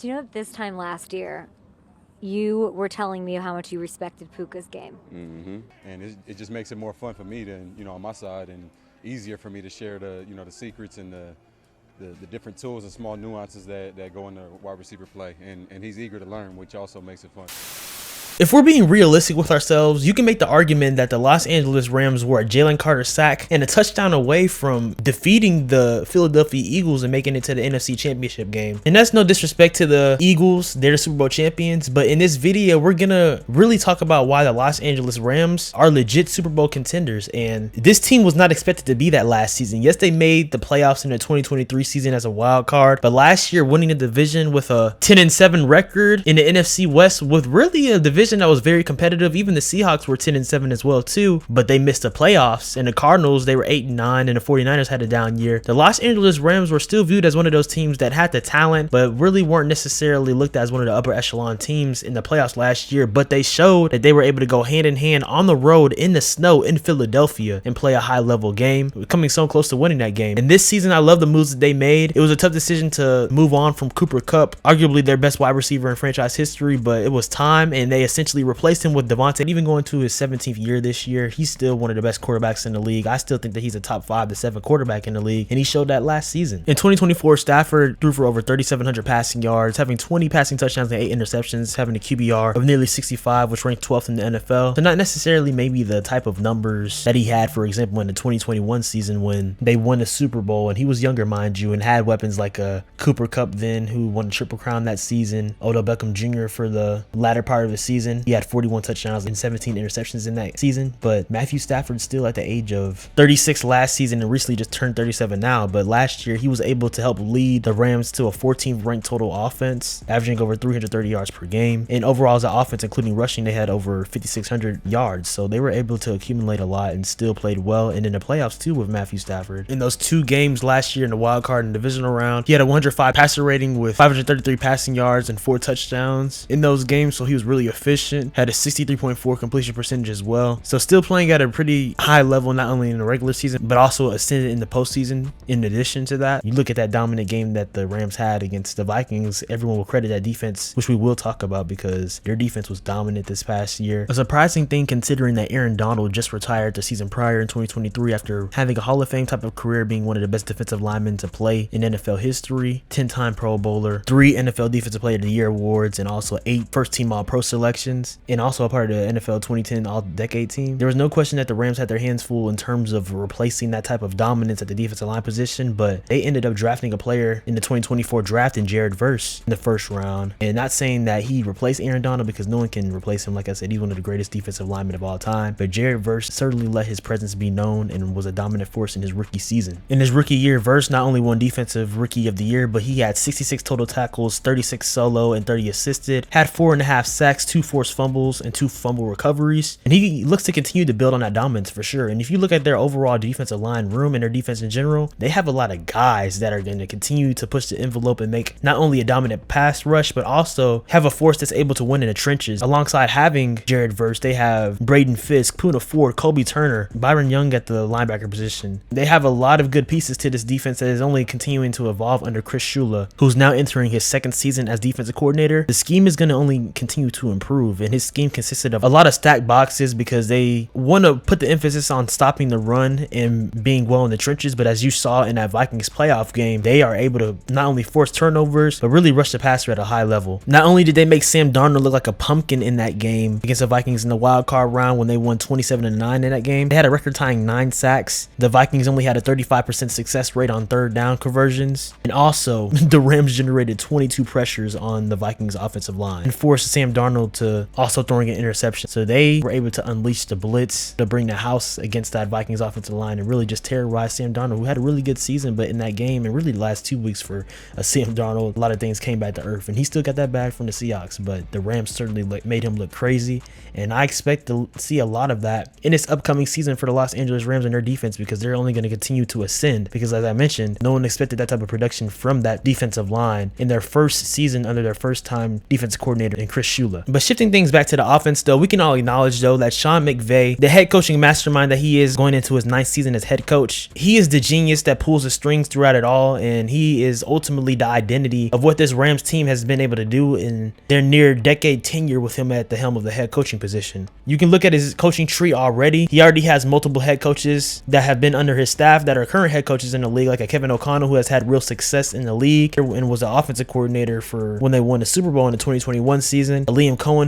Do you know that this time last year, you were telling me how much you respected Puka's game? And it just makes it more fun for me than on my side, and easier for me to share the secrets and the different tools and small nuances that go into wide receiver play, and he's eager to learn, which also makes it fun. If we're being realistic with ourselves, you can make the argument that the Los Angeles Rams were a Jalen Carter sack and a touchdown away from defeating the Philadelphia Eagles and making it to the NFC Championship game. And that's no disrespect to the Eagles, they're the Super Bowl champions, but in this video, we're gonna really talk about why the Los Angeles Rams are legit Super Bowl contenders. And this team was not expected to be that last season. Yes, they made the playoffs in the 2023 season as a wild card, but last year winning the division with a 10-7 record in the NFC West with really a division that was very competitive. Even the Seahawks were 10-7 as well too, but they missed the playoffs. And the Cardinals, they were 8-9, and the 49ers had a down year. The Los Angeles Rams were still viewed as one of those teams that had the talent, but really weren't necessarily looked at as one of the upper echelon teams in the playoffs last year. But they showed that they were able to go hand in hand on the road in the snow in Philadelphia and play a high level game, coming so close to winning that game. And this season, I love the moves that they made. It was a tough decision to move on from Cooper Kupp, arguably their best wide receiver in franchise history, but it was time, and they essentially replaced him with Devontae. Even going to his 17th year this year, he's still one of the best quarterbacks in the league. I still think that he's a top 5 to 7 quarterback in the league, and he showed that last season. In 2024, Stafford threw for over 3,700 passing yards, having 20 passing touchdowns and 8 interceptions, having a QBR of nearly 65, which ranked 12th in the NFL. So not necessarily maybe the type of numbers that he had, for example, in the 2021 season when they won the Super Bowl, and he was younger, mind you, and had weapons like a Cooper Kupp then, who won the Triple Crown that season, Odell Beckham Jr. for the latter part of the season. He had 41 touchdowns and 17 interceptions in that season, but Matthew Stafford still at the age of 36 last season and recently just turned 37 now, but last year he was able to help lead the Rams to a 14th ranked total offense, averaging over 330 yards per game, and overall as an offense, including rushing, they had over 5,600 yards, so they were able to accumulate a lot and still played well. And in the playoffs too with Matthew Stafford, in those 2 games last year in the wild card and divisional round, he had a 105 passer rating with 533 passing yards and 4 touchdowns in those games, so he was really efficient, had a 63.4 completion percentage as well, so still playing at a pretty high level, not only in the regular season but also ascended in the postseason. In addition to that, you look at that dominant game that the Rams had against the Vikings, everyone will credit that defense, which we will talk about because their defense was dominant this past year. A surprising thing considering that Aaron Donald just retired the season prior in 2023 after having a Hall of Fame type of career, being one of the best defensive linemen to play in NFL history, 10-time Pro Bowler, 3 NFL Defensive Player of the Year awards, and also 8 first-team All-Pro selections, and also a part of the NFL 2010 All-Decade team. There was no question that the Rams had their hands full in terms of replacing that type of dominance at the defensive line position, but they ended up drafting a player in the 2024 draft in Jared Verse in the first round. And not saying that he replaced Aaron Donald, because no one can replace him. Like I said, he's one of the greatest defensive linemen of all time, but Jared Verse certainly let his presence be known and was a dominant force in his rookie season. In his rookie year, Verse not only won Defensive Rookie of the Year, but he had 66 total tackles, 36 solo, and 30 assisted, had 4.5 sacks, 2 forced fumbles, and 2 fumble recoveries, and he looks to continue to build on that dominance for sure. And if you look at their overall defensive line room and their defense in general, they have a lot of guys that are going to continue to push the envelope and make not only a dominant pass rush, but also have a force that's able to win in the trenches. Alongside having Jared Verse, they have Braden Fisk, Poona Ford, Kobe Turner, Byron Young at the linebacker position. They have a lot of good pieces to this defense that is only continuing to evolve under Chris Shula, who's now entering his 2nd season as defensive coordinator. The scheme is going to only continue to improve, and his scheme consisted of a lot of stacked boxes because they want to put the emphasis on stopping the run and being well in the trenches. But as you saw in that Vikings playoff game, they are able to not only force turnovers but really rush the passer at a high level. Not only did they make Sam Darnold look like a pumpkin in that game against the Vikings in the wild card round when they won 27-9 in that game, they had a record tying 9 sacks. The Vikings only had a 35% success rate on 3rd down conversions, and also the Rams generated 22 pressures on the Vikings offensive line and forced Sam Darnold to also throwing an interception. So they were able to unleash the blitz to bring the house against that Vikings offensive line and really just terrorize Sam Darnold, who had a really good season, but in that game and really the last 2 weeks for Sam Darnold, a lot of things came back to earth, and he still got that bag from the Seahawks, but the Rams certainly made him look crazy, and I expect to see a lot of that in this upcoming season for the Los Angeles Rams and their defense, because they're only going to continue to ascend, because as I mentioned, no one expected that type of production from that defensive line in their first season under their first time defensive coordinator in Chris Shula. But Shifting things back to the offense, though, we can all acknowledge, though, that Sean McVay, the head coaching mastermind that he is going into his 9th season as head coach, he is the genius that pulls the strings throughout it all, and he is ultimately the identity of what this Rams team has been able to do in their near decade tenure with him at the helm of the head coaching position. You can look at his coaching tree already. He already has multiple head coaches that have been under his staff that are current head coaches in the league, like a Kevin O'Connell, who has had real success in the league and was the offensive coordinator for when they won the Super Bowl in the 2021 season. Liam Cohen,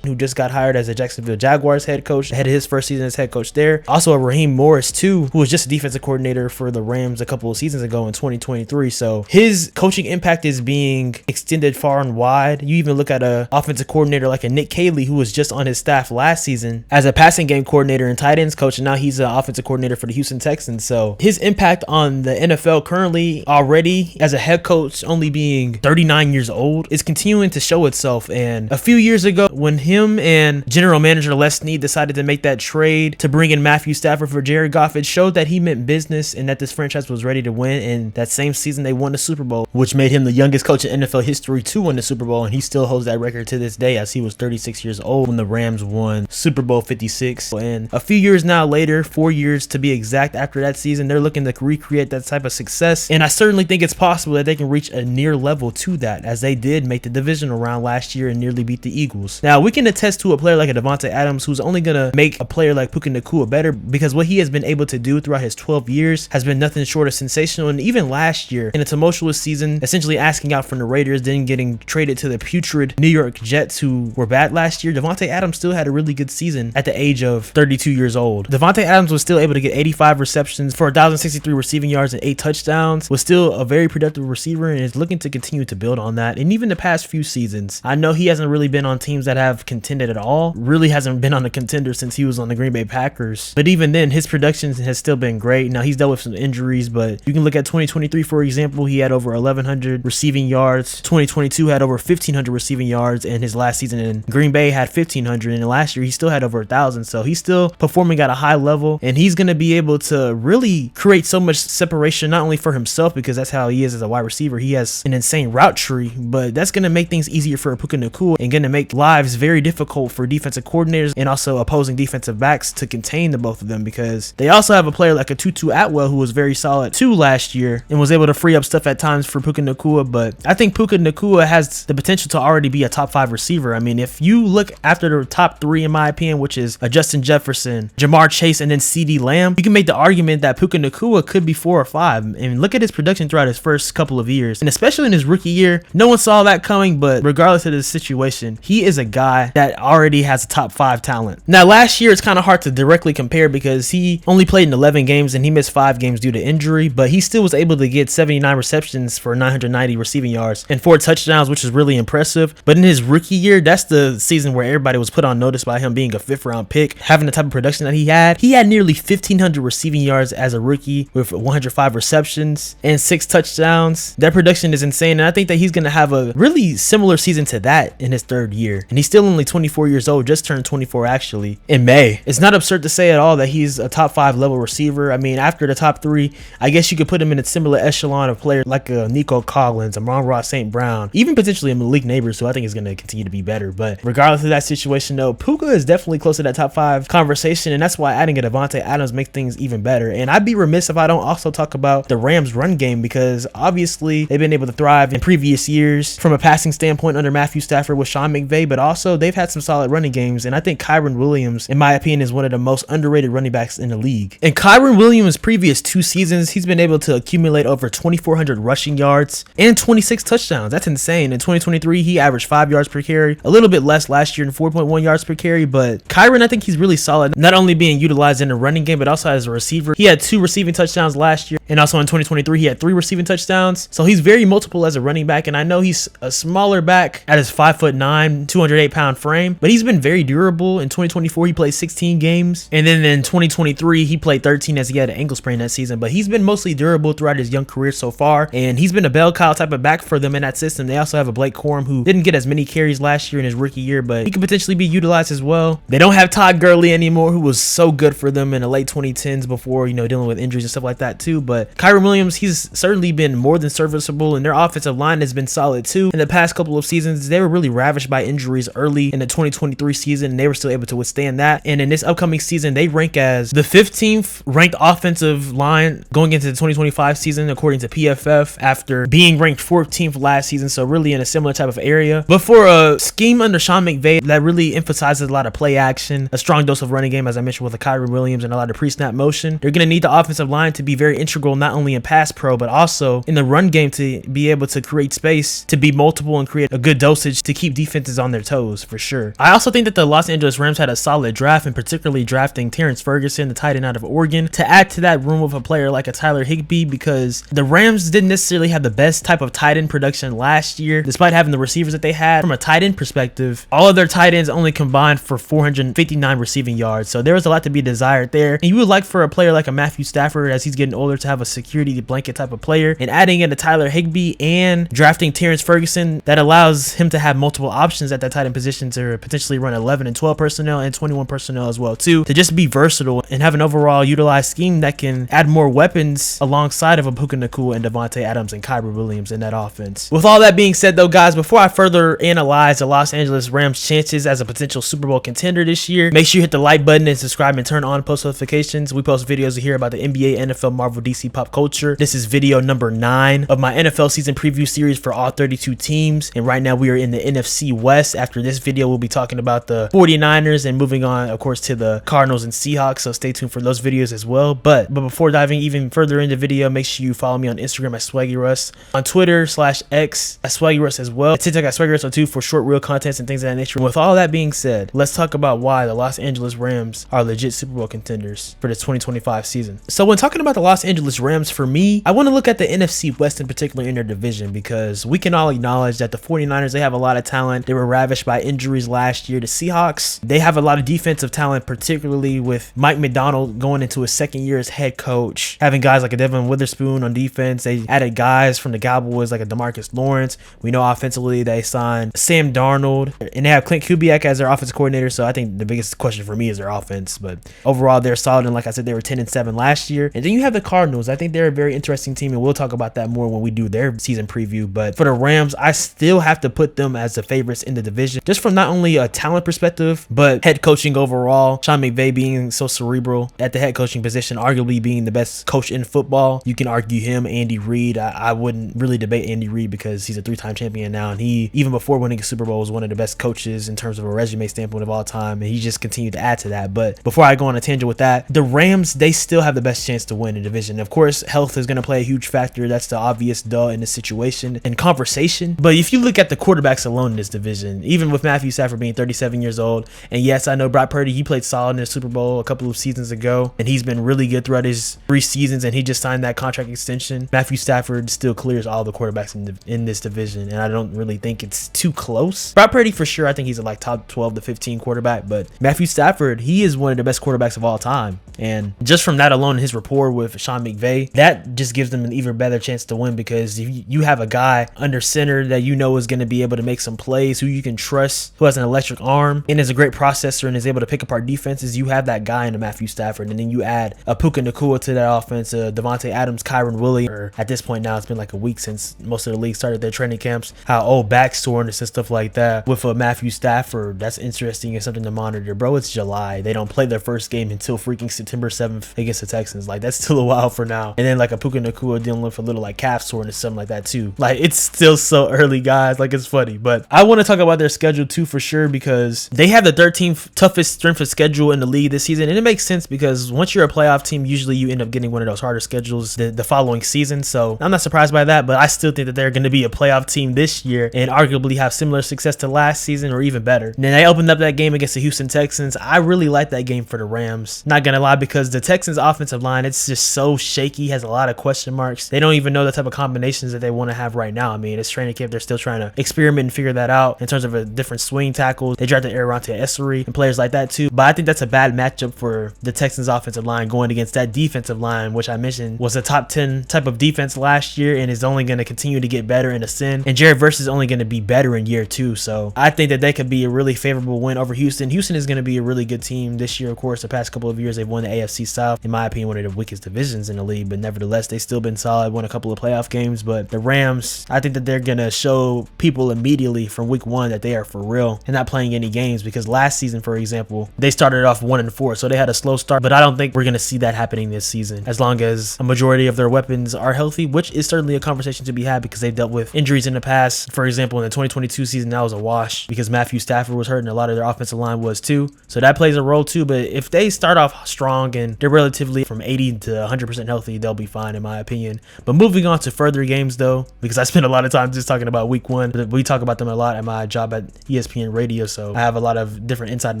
who just got hired as a Jacksonville Jaguars head coach, had his first season as head coach there. Also a Raheem Morris too, who was just a defensive coordinator for the Rams a couple of seasons ago in 2023. So his coaching impact is being extended far and wide. You even look at a offensive coordinator like a Nick Caley, who was just on his staff last season as a passing game coordinator and tight ends coach, and now he's an offensive coordinator for the Houston Texans. So his impact on the NFL currently already as a head coach, only being 39 years old, is continuing to show itself. And a few years ago, when him and general manager Les Snead decided to make that trade to bring in Matthew Stafford for Jared Goff, it showed that he meant business and that this franchise was ready to win. And that same season, they won the Super Bowl, which made him the youngest coach in NFL history to win the Super Bowl. And he still holds that record to this day, as he was 36 years old when the Rams won Super Bowl 56. And a few years now later, 4 years to be exact after that season, they're looking to recreate that type of success. And I certainly think it's possible that they can reach a near level to that, as they did make the divisional round last year and nearly beat the Eagles. Now, we can attest to a player like a Devontae Adams, who's only going to make a player like Puka Nacua better, because what he has been able to do throughout his 12 years has been nothing short of sensational. And even last year, in a tumultuous season, essentially asking out from the Raiders, then getting traded to the putrid New York Jets, who were bad last year, Devontae Adams still had a really good season at the age of 32 years old. Devontae Adams was still able to get 85 receptions for 1,063 receiving yards and 8 touchdowns, was still a very productive receiver, and is looking to continue to build on that. And even the past few seasons, I know he hasn't really been on teams that have contended at all, really hasn't been on a contender since he was on the Green Bay Packers, but even then his production has still been great. Now, he's dealt with some injuries, but you can look at 2023, for example. He had over 1,100 receiving yards. 2022 had over 1,500 receiving yards, and his last season in Green Bay had 1,500, and last year he still had over 1,000. So he's still performing at a high level, and he's going to be able to really create so much separation, not only for himself, because that's how he is as a wide receiver. He has an insane route tree, but that's going to make things easier for Puka Nacua and going to make lives very difficult for defensive coordinators and also opposing defensive backs to contain the both of them, because they also have a player like a Tutu Atwell, who was very solid too last year and was able to free up stuff at times for Puka Nacua. But I think Puka Nacua has the potential to already be a top 5 receiver. I mean, if you look after the top 3, in my opinion, which is Justin Jefferson, Jamar Chase, and then CeeDee Lamb, you can make the argument that Puka Nacua could be 4 or 5. And look at his production throughout his first couple of years, and especially in his rookie year. No one saw that coming, but regardless of the situation, he is a guy that already has a top 5 talent. Now, last year, it's kind of hard to directly compare because he only played in 11 games and he missed 5 games due to injury, but he still was able to get 79 receptions for 990 receiving yards and 4 touchdowns, which is really impressive. But in his rookie year, that's the season where everybody was put on notice by him being a 5th round pick, having the type of production that he had. He had nearly 1,500 receiving yards as a rookie with 105 receptions and 6 touchdowns. That production is insane, and I think that he's going to have a really similar season to that in his 3rd year. And he's still only 24 years old, just turned 24 actually in May. It's not absurd to say at all that he's a top 5 level receiver. I mean, after the top 3, I guess you could put him in a similar echelon of players like a Nico Collins, a Amon-Ra St. Brown, even potentially a Malik Neighbors, who I think is going to continue to be better. But regardless of that situation, though, Puka is definitely close to that top 5 conversation, and that's why adding a Devontae Adams makes things even better. And I'd be remiss if I don't also talk about the Rams' run game, because obviously they've been able to thrive in previous years from a passing standpoint under Matthew Stafford with Sean McVay, but also they've had some solid running games. And I think Kyren Williams, in my opinion, is one of the most underrated running backs in the league. In Kyren Williams' previous 2 seasons, he's been able to accumulate over 2,400 rushing yards and 26 touchdowns. That's insane. In 2023, he averaged 5 yards per carry, a little bit less last year in 4.1 yards per carry, but Kyren, I think he's really solid, not only being utilized in the running game, but also as a receiver. He had 2 receiving touchdowns last year, and also in 2023, he had 3 receiving touchdowns. So he's very multiple as a running back, and I know he's a smaller back at his 5'9", 208-pound frame, but he's been very durable. In 2024, he played 16 games, and then in 2023, he played 13 as he had an ankle sprain that season, but he's been mostly durable throughout his young career so far, and he's been a bell cow type of back for them in that system. They also have a Blake Corum who didn't get as many carries last year in his rookie year, but he could potentially be utilized as well. They don't have Todd Gurley anymore, who was so good for them in the late 2010s before, you know, dealing with injuries and stuff like that too, but Kyren Williams, he's certainly been more than serviceable, and their offensive line has been solid too. In the past couple of seasons, they were really ravished by injuries early in the 2023 season, and they were still able to withstand that. And in this upcoming season, they rank as the 15th ranked offensive line going into the 2025 season, according to PFF, after being ranked 14th last season, so really in a similar type of area. But for a scheme under Sean McVay that really emphasizes a lot of play action, a strong dose of running game, as I mentioned, with a Kyren Williams and a lot of pre-snap motion, they're going to need the offensive line to be very integral, not only in pass pro, but also in the run game, to be able to create space, to be multiple and create a good dosage to keep defenses on their toes for sure. I also think that the Los Angeles Rams had a solid draft, and particularly drafting Terrence Ferguson, the tight end out of Oregon, to add to that room with a player like a Tyler Higbee, because the Rams didn't necessarily have the best type of tight end production last year, despite having the receivers that they had. From a tight end perspective, all of their tight ends only combined for 459 receiving yards, so there was a lot to be desired there. And you would like for a player like a Matthew Stafford, as he's getting older, to have a security blanket type of player, and adding in a Tyler Higbee and drafting Terrence Ferguson, that allows him to have multiple options at that tight end position to potentially run 11 and 12 personnel and 21 personnel as well too, to just be versatile and have an overall utilized scheme that can add more weapons alongside of a Puka Nacua and Devontae Adams and Kyren Williams in that offense. With all that being said though, guys, before I further analyze the Los Angeles Rams' chances as a potential Super Bowl contender this year, make sure you hit the like button and subscribe and turn on post notifications. We post videos here about the NBA, NFL, Marvel, DC, pop culture. This is video number 9 of my NFL season preview series for all 32 teams, and right now we are in the NFC West. After this video, we'll be talking about the 49ers and moving on, of course, to the Cardinals and Seahawks, so stay tuned for those videos as well. But before diving even further into the video, make sure you follow me on Instagram at SwaggyRuss, on Twitter /X at SwaggyRuss as well, at TikTok at SwaggyRuss02 for short reel contents and things of that nature. With all that being said, let's talk about why the Los Angeles Rams are legit Super Bowl contenders for the 2025 season. So when talking about the Los Angeles Rams, for me, I want to look at the NFC West in particular in their division, because we can all acknowledge that the 49ers, they have a lot of talent. They were ravished by injuries last year. The Seahawks, they have a lot of defensive talent, particularly with Mike Macdonald going into his second year as head coach, having guys like a Devin Witherspoon on defense. They added guys from the Cowboys like a DeMarcus Lawrence. We know offensively they signed Sam Darnold, and they have Clint Kubiak as their offensive coordinator, so I think the biggest question for me is their offense. But overall, they're solid, and like I said, they were 10-7 last year. And then you have the Cardinals. I think they're a very interesting team, and we'll talk about that more when we do their season preview. But for the Rams, I still have to put them as the favorites in the division, just from not only a talent perspective, but head coaching overall. Sean McVay being so cerebral at the head coaching position, arguably being the best coach in football. You can argue him, Andy Reid. I wouldn't really debate Andy Reid, because he's a 3-time champion now, and he, even before winning a Super Bowl, was one of the best coaches in terms of a resume standpoint of all time, and he just continued to add to that. But before I go on a tangent with that, the Rams, they still have the best chance to win the division. Of course, health is going to play a huge factor. That's the obvious duh in this situation and conversation. But if you look at the quarterbacks alone in this division, even with Matthew Stafford being 37 years old, and yes, I know Brock Purdy, he played solid in the Super Bowl a couple of seasons ago, and he's been really good throughout his 3 seasons, and he just signed that contract extension. Matthew Stafford still clears all the quarterbacks in this division, and I don't really think it's too close. Brock Purdy, for sure, I think he's a like top 12 to 15 quarterback, but Matthew Stafford, he is one of the best quarterbacks of all time. And just from that alone, his rapport with Sean McVay, that just gives them an even better chance to win, because if you have a guy under center that you know is going to be able to make some plays, who you can trust, who has an electric arm and is a great processor and is able to pick apart defenses, you have that guy in the Matthew Stafford. And then you add a Puka Nacua to that offense, Devontae Adams, Kyren Williams, or at this point now, it's been like a week since most of the league started their training camps, how old back soreness and stuff like that. With a Matthew Stafford, that's interesting and something to monitor. Bro, it's July. They don't play their first game until freaking September 7th against the Texans. Like, that's still a while for now. And then like a Puka Nacua dealing with a little like calf soreness, something like that too. Like, it's still so early, guys. Like, it's funny. But I want to talk about their schedule too, for sure, because they have the 13th toughest strength of schedule in the league this season. And it makes sense, because once you're a playoff team, usually you end up getting one of those harder schedules the following season. So I'm not surprised by that, but I still think that they're going to be a playoff team this year and arguably have similar success to last season or even better. And then they opened up that game against the Houston Texans. I really like that game for the Rams. Not going to lie, because the Texans offensive line, it's just so shaky, has a lot of question marks. They don't even know the type of combinations that they want to have right now. I mean, it's training camp. They're still trying to experiment and figure that out in terms of a different different swing tackles. They drafted Aronte Essery and players like that too. But I think that's a bad matchup for the Texans offensive line going against that defensive line, which I mentioned was a top 10 type of defense last year and is only going to continue to get better and ascend. And Jared Verse is only going to be better in year 2. So I think that they could be a really favorable win over Houston. Houston is going to be a really good team this year. Of course, the past couple of years they've won the AFC South, in my opinion, one of the weakest divisions in the league, but nevertheless they've still been solid, won a couple of playoff games. But the Rams, I think that they're going to show people immediately from week 1 that they are for real and not playing any games, because last season, for example, they started off 1-4, so they had a slow start. But I don't think we're going to see that happening this season as long as a majority of their weapons are healthy, which is certainly a conversation to be had because they've dealt with injuries in the past. For example, in the 2022 season, that was a wash because Matthew Stafford was hurt and a lot of their offensive line was too, so that plays a role too. But if they start off strong and they're relatively from 80 to 100% healthy, they'll be fine in my opinion. But moving on to further games though, because I spent a lot of time just talking about week 1, we talk about them a lot at my job at ESPN Radio, so I have a lot of different inside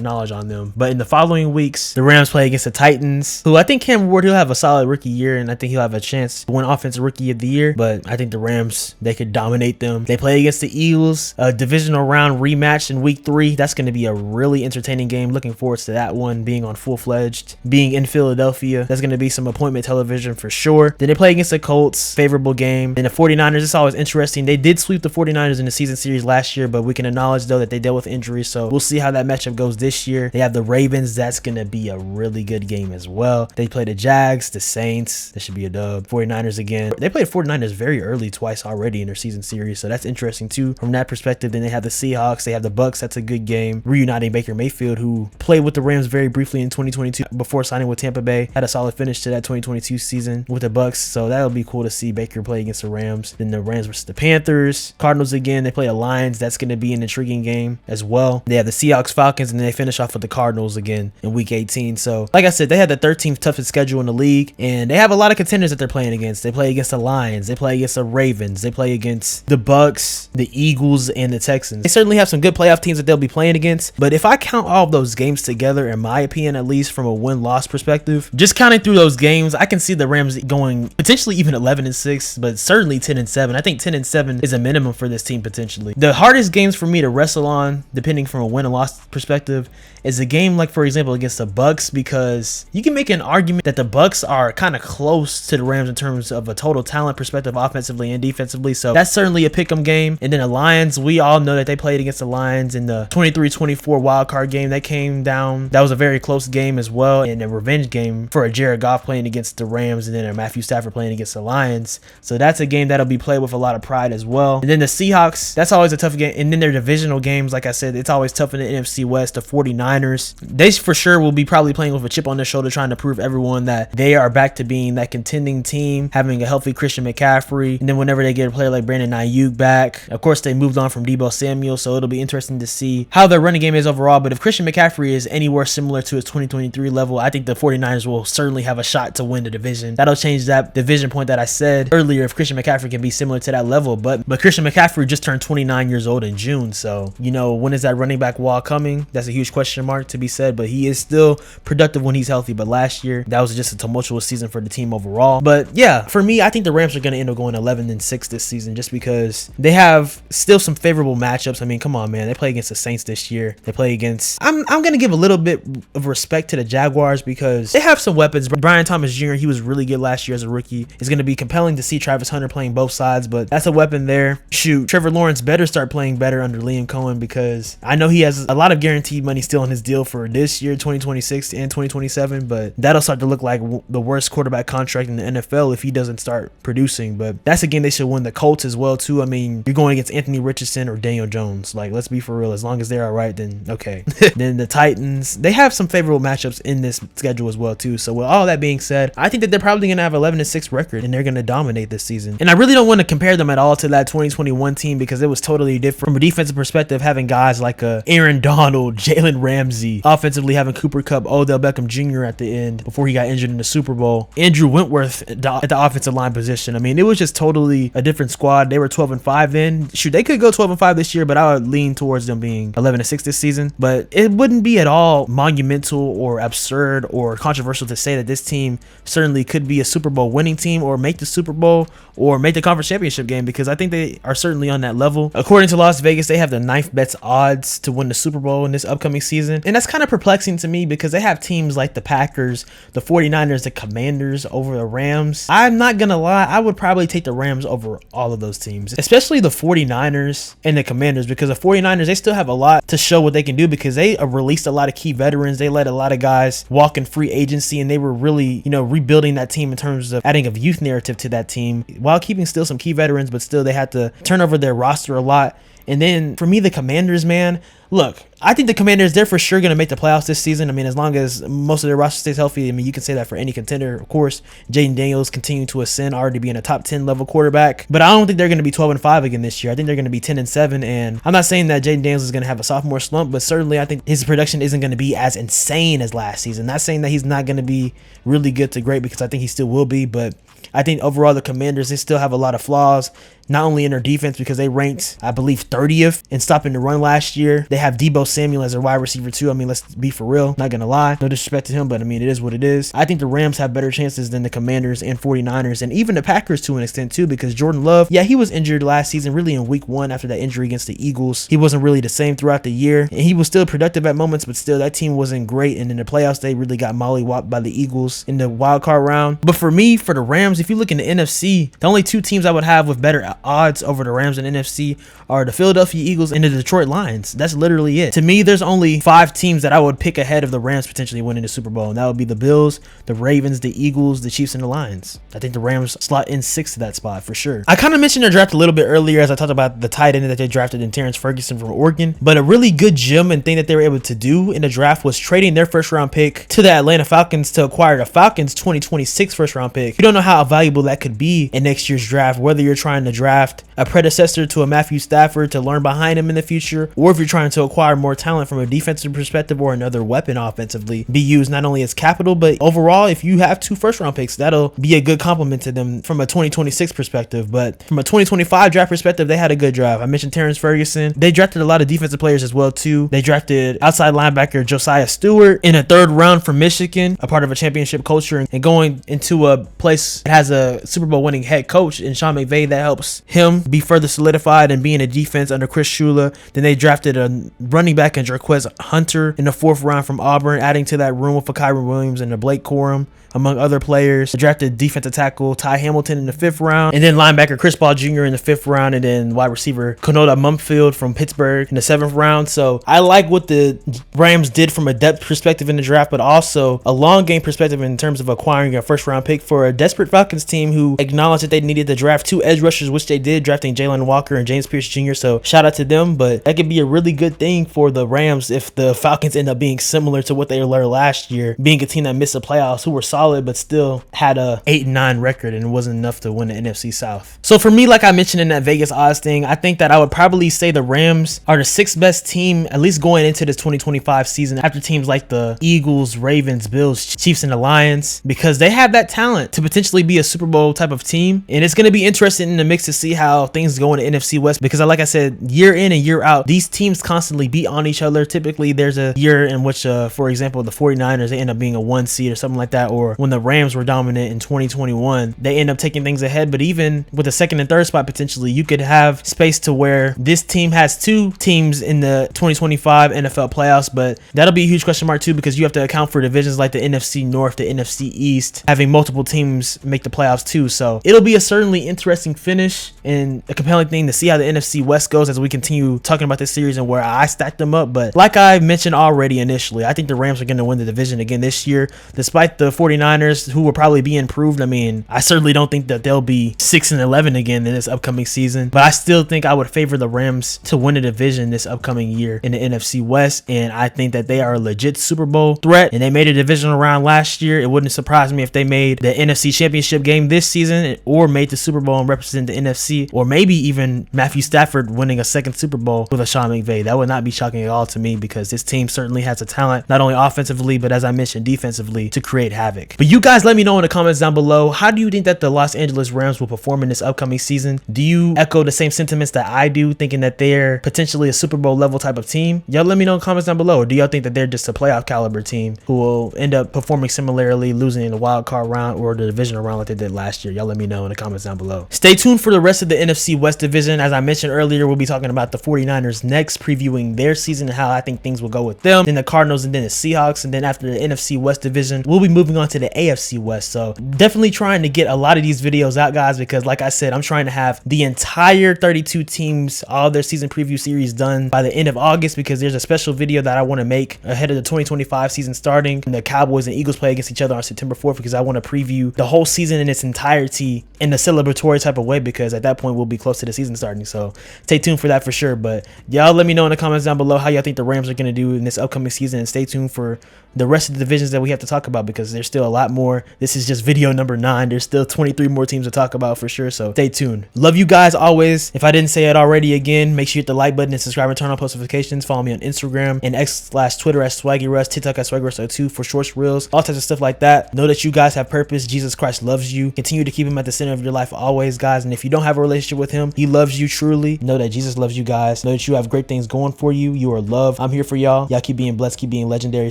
knowledge on them. But in the following weeks, the Rams play against the Titans, who I think Cam Ward, he'll have a solid rookie year and I think he'll have a chance to win offensive rookie of the year. But I think the Rams, they could dominate them. They play against the Eagles, a divisional round rematch in week 3. That's going to be a really entertaining game. Looking forward to that one being on full-fledged, being in Philadelphia. That's going to be some appointment television for sure. Then they play against the Colts, favorable game. Then the 49ers, it's always interesting. They did sweep the 49ers in the season series last year, but we can acknowledge though that they dealt with injuries, so we'll see how that matchup goes this year. They have the Ravens. That's going to be a really good game as well. They play the Jags, the Saints. That should be a dub. 49ers again. They played 49ers very early twice already in their season series, so that's interesting too from that perspective. Then they have the Seahawks. They have the Bucks. That's a good game. Reuniting Baker Mayfield, who played with the Rams very briefly in 2022 before signing with Tampa Bay. Had a solid finish to that 2022 season with the Bucks, so that'll be cool to see Baker play against the Rams. Then the Rams versus the Panthers. Cardinals again. They play a Lions. That's going to be an intriguing game as well. They have the Seahawks, Falcons, and then they finish off with the Cardinals again in week 18. So like I said, they had the 13th toughest schedule in the league, and they have a lot of contenders that they're playing against. They play against the Lions. They play against the Ravens. They play against the Bucks, the Eagles, and the Texans. They certainly have some good playoff teams that they'll be playing against, but if I count all of those games together, in my opinion, at least from a win-loss perspective, just counting through those games, I can see the Rams going potentially even 11-6, but certainly 10-7. I think 10-7 is a minimum for this team potentially. The hardest games for me to wrestle on, depending from a win and loss perspective, is a game like, for example, against the Bucks, because you can make an argument that the Bucks are kind of close to the Rams in terms of a total talent perspective, offensively and defensively. So that's certainly a pick'em game. And then the Lions, we all know that they played against the Lions in the 23-24 wild card game that came down. That was a very close game as well, and a revenge game for a Jared Goff playing against the Rams, and then a Matthew Stafford playing against the Lions. So that's a game that'll be played with a lot of pride as well. And then the Seahawks, that's always a tough game. And then their divisional games, like I said, it's always tough in the NFC West. The 49ers, they for sure will be probably playing with a chip on their shoulder, trying to prove everyone that they are back to being that contending team, having a healthy Christian McCaffrey. And then whenever they get a player like Brandon Ayuk back, of course they moved on from Deebo Samuel, so it'll be interesting to see how their running game is overall. But if Christian McCaffrey is anywhere similar to his 2023 level, I think the 49ers will certainly have a shot to win the division. That'll change that division point that I said earlier, if Christian McCaffrey can be similar to that level. But Christian McCaffrey just turned 29 years old in June, so you know, when is that running back wall coming? That's a huge question mark to be said, but he is still productive when he's healthy. But last year, that was just a tumultuous season for the team overall. But yeah, for me, I think the Rams are going to end up going 11-6 this season, just because they have still some favorable matchups. I mean, come on, man. They play against the Saints this year. They play against, I'm going to give a little bit of respect to the Jaguars because they have some weapons. Brian Thomas Jr., he was really good last year as a rookie. It's going to be compelling to see Travis Hunter playing both sides, but that's a weapon there. Shoot, Trevor Lawrence better start playing better under Liam Cohen, because I know he has a lot of guaranteed money still in his deal for this year, 2026 and 2027, but that'll start to look like the worst quarterback contract in the NFL if he doesn't start producing. But that's a game they should win. The Colts as well too. I mean, you're going against Anthony Richardson or Daniel Jones. Like, let's be for real. As long as they're all right, then okay. Then the Titans, they have some favorable matchups in this schedule as well too. So with all that being said, I think that they're probably going to have 11-6 record and they're going to dominate this season. And I really don't want to compare them at all to that 2021 team because it was totally different from a defensive perspective, having guys like Aaron Donald, Jalen Ramsey, offensively having Cooper Kupp, Odell Beckham Jr. at the end before he got injured in the Super Bowl, Andrew Wentworth at the offensive line position. I mean, it was just totally a different squad. They were 12-5 then. Shoot, they could go 12-5 this year, but I would lean towards them being 11-6 this season. But it wouldn't be at all monumental or absurd or controversial to say that this team certainly could be a Super Bowl winning team or make the Super Bowl or make the conference championship game, because I think they are certainly on that level. According to Las Vegas, they have the 9th 5th best odds to win the Super Bowl in this upcoming season. And that's kind of perplexing to me because they have teams like the Packers, the 49ers, the Commanders over the Rams. I'm not going to lie, I would probably take the Rams over all of those teams, especially the 49ers and the Commanders, because the 49ers, they still have a lot to show what they can do because they released a lot of key veterans. They let a lot of guys walk in free agency, and they were really, rebuilding that team in terms of adding a youth narrative to that team while keeping still some key veterans, but still they had to turn over their roster a lot. And then for me, the Commanders, man, look, I think the Commanders, they're for sure going to make the playoffs this season. I mean, as long as most of their roster stays healthy, I mean, you can say that for any contender. Of course, Jaden Daniels continuing to ascend, already being a top 10 level quarterback. But I don't think they're going to be 12-5 again this year. I think they're going to be 10-7. And I'm not saying that Jaden Daniels is going to have a sophomore slump, but certainly I think his production isn't going to be as insane as last season. Not saying that he's not going to be really good to great, because I think he still will be, but I think overall the Commanders, they still have a lot of flaws, not only in their defense because they ranked, I believe, 30th in stopping the run last year. They have Deebo Samuel as their wide receiver too. I mean, let's be for real. Not going to lie. No disrespect to him, but I mean, it is what it is. I think the Rams have better chances than the Commanders and 49ers and even the Packers to an extent too, because Jordan Love, yeah, he was injured last season, really in week 1 after that injury against the Eagles. He wasn't really the same throughout the year, and he was still productive at moments, but still that team wasn't great. And in the playoffs, they really got mollywopped by the Eagles in the wild card round. But for me, for the Rams, if you look in the NFC, the only 2 teams I would have with better odds over the Rams and NFC are the Philadelphia Eagles and the Detroit Lions. That's literally it. To me, there's only 5 teams that I would pick ahead of the Rams potentially winning the Super Bowl, and that would be the Bills, the Ravens, the Eagles, the Chiefs, and the Lions. I think the Rams slot in 6th to that spot for sure. I kind of mentioned their draft a little bit earlier as I talked about the tight end that they drafted in Terrence Ferguson from Oregon, but a really good gem and thing that they were able to do in the draft was trading their first-round pick to the Atlanta Falcons to acquire the Falcons' 2026 first-round pick. You don't know how valuable that could be in next year's draft, whether you're trying to draft a predecessor to a Matthew Stafford to learn behind him in the future, or if you're trying to acquire more talent from a defensive perspective or another weapon offensively be used not only as capital, but overall, if you have 2 first-round picks, that'll be a good compliment to them from a 2026 perspective. But from a 2025 draft perspective, they had a good draft. I mentioned Terrence Ferguson. They drafted a lot of defensive players as well too. They drafted outside linebacker Josiah Stewart in a 3rd round from Michigan, a part of a championship culture, and going into a place that has a Super Bowl winning head coach in Sean McVay that helps him be further solidified and be in a defense under Chris Shula. Then they drafted a running back in Jarquez Hunter in the 4th round from Auburn, adding to that room with a Kyron Williams and a Blake Corum, among other players. They drafted defensive tackle Ty Hamilton in the 5th round, and then linebacker Chris Paul Jr. in the 5th round, and then wide receiver Konoda Mumfield from Pittsburgh in the 7th round. So I like what the Rams did from a depth perspective in the draft, but also a long game perspective in terms of acquiring a first-round pick for a desperate Falcons team who acknowledged that they needed to draft 2 edge rushers, which they did, drafting Jalen Walker and James Pierce Jr. So shout out to them, but that could be a really good thing for the Rams if the Falcons end up being similar to what they were last year, being a team that missed the playoffs, who were solid, but still had a 8-9 record, and it wasn't enough to win the NFC South. So for me, like I mentioned in that Vegas odds thing, I think that I would probably say the Rams are the 6th best team, at least going into this 2025 season, after teams like the Eagles, Ravens, Bills, Chiefs, and the Lions, because they have that talent to potentially be a Super Bowl type of team. And it's going to be interesting in the mix to see how things go in the NFC West, because like I said, year in and year out, these teams constantly beat on each other. Typically there's a year in which for example, the 49ers, they end up being a 1 seed or something like that, or when the Rams were dominant in 2021, they end up taking things ahead. But even with the 2nd and 3rd spot, potentially you could have space to where this team has 2 teams in the 2025 NFL playoffs, but that'll be a huge question mark too, because you have to account for divisions like the NFC North, the NFC East, having multiple teams make the playoffs too. So it'll be a certainly interesting finish and a compelling thing to see how the NFC West goes as we continue talking about this series and where I stacked them up. But like I mentioned already initially, I think the Rams are going to win the division again this year, despite the 49ers, who will probably be improved. I mean, I certainly don't think that they'll be 6-11 again in this upcoming season, but I still think I would favor the Rams to win the division this upcoming year in the NFC West, and I think that they are a legit Super Bowl threat, and they made a divisional round last year. It wouldn't surprise me if they made the NFC Championship game this season, or made the Super Bowl and represent the NFC, or maybe even Matthew Stafford winning a 2nd Super Bowl with a Sean McVay. That would not be shocking at all to me, because this team certainly has the talent, not only offensively, but as I mentioned, defensively, to create havoc. But you guys let me know in the comments down below, how do you think that the Los Angeles Rams will perform in this upcoming season? Do you echo the same sentiments that I do, thinking that they're potentially a Super Bowl level type of team? Y'all let me know in the comments down below. Or do y'all think that they're just a playoff caliber team who will end up performing similarly, losing in the wild card round or the divisional round like they did last year? Y'all let me know in the comments down below. Stay tuned for the the rest of the NFC West division, as I mentioned earlier, we'll be talking about the 49ers next, previewing their season and how I think things will go with them, then the Cardinals, and then the Seahawks. And then after the NFC West division, we'll be moving on to the AFC West. So definitely trying to get a lot of these videos out, guys, because like I said, I'm trying to have the entire 32 teams, all their season preview series done by the end of August, because there's a special video that I want to make ahead of the 2025 season starting, and the Cowboys and Eagles play against each other on September 4th, because I want to preview the whole season in its entirety in a celebratory type of way, because at that point we'll be close to the season starting. So stay tuned for that for sure. But y'all let me know in the comments down below how y'all think the Rams are going to do in this upcoming season, and stay tuned for the rest of the divisions that we have to talk about, because there's still a lot more. This is just video number 9. There's still 23 more teams to talk about for sure, so stay tuned. Love you guys always. If I didn't say it already, again, make sure you hit the like button and subscribe and turn on post notifications. Follow me on Instagram and X/Twitter at SwaggyRuss, TikTok at SwaggyRuss02 for shorts, reels, all types of stuff like that. Know that you guys have purpose. Jesus Christ loves you. Continue to keep him at the center of your life always, guys. And if you don't have a relationship with him, he loves you truly. Know that Jesus loves you, guys. Know that you have great things going for you. You are loved. I'm here for y'all. Y'all keep being blessed, keep being legendary.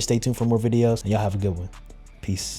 Stay tuned for more videos, and y'all have a good one. Peace.